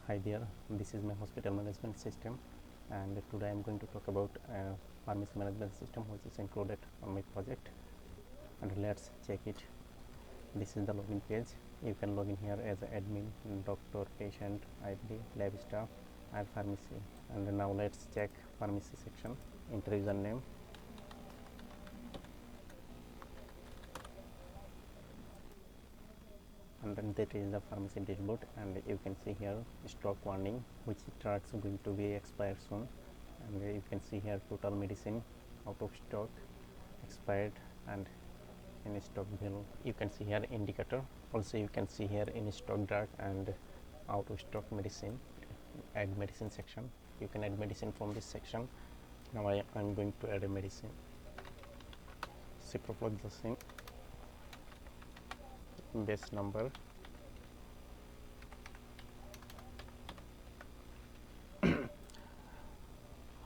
Hi there, this is my hospital management system, and today I am going to talk about pharmacy management system which is included on my project. And let's check it. This is the login page. You can log in here as an admin, doctor, patient, ID, lab staff, and pharmacy. And now let's check pharmacy section. Enter username. And then that is the pharmacy dashboard, and you can see here stock warning, which drugs are going to be expired soon. And you can see here total medicine, out of stock, expired, and in stock value. You can see here indicator. Also you can see here in stock drug and out of stock medicine. Add medicine section. You can add medicine from this section. Now I am going to add a medicine. Ciprofloxacin, base number,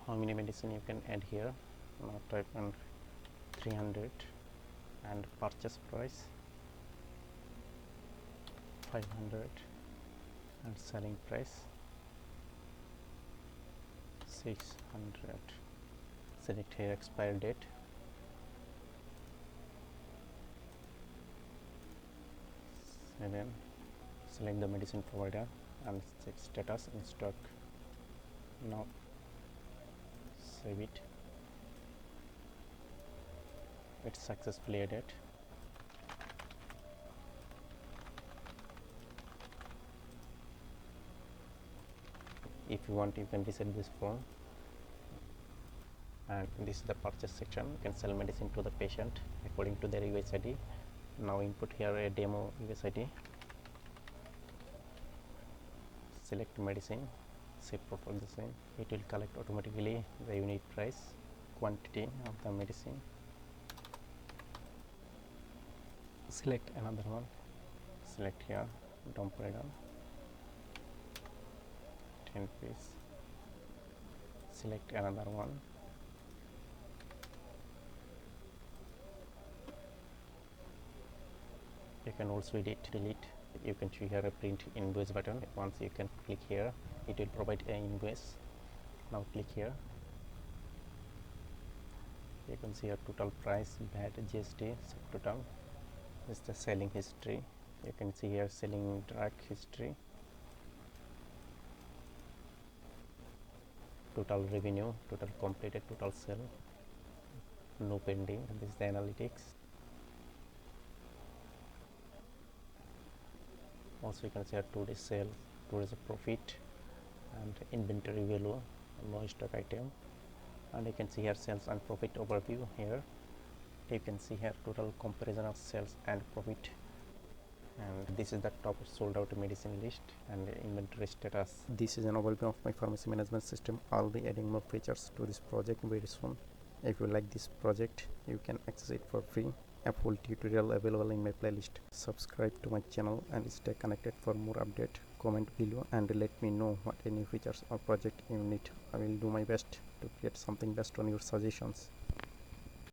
how many medicine you can add here. Now type on 300, and purchase price 500, and selling price 600. Select here expire date, select the medicine provider and check status in stock. Now save it. It's successfully added. If you want, you can reset this form. And this is the purchase section. You can sell medicine to the patient according to their USID. Now input here a demo USID. Select medicine, ciprofloxacin. It will collect automatically the unit price, quantity of the medicine. Select another one. Select here domperidone, 10 piece. Select another one. You can also delete. You can see here a print invoice button. Once you can click here, it will provide an invoice. Now click here. You can see your total price, VAT, GST, subtotal. This is the selling history. You can see here selling drug history, total revenue, total completed, total sale, no pending. This is the analytics. Also you can see today's sale, today's profit, and inventory value, no stock item. And you can see here sales and profit overview. Here you can see here total comparison of sales and profit, and this is the top sold out medicine list and inventory status. This is an overview of my pharmacy management system. I'll be adding more features to this project very soon. If you like this project, you can access it for free. A full tutorial available in my playlist. Subscribe to my channel and stay connected for more update. Comment below and let me know what any features or project you need. I will do my best to create something based on your suggestions.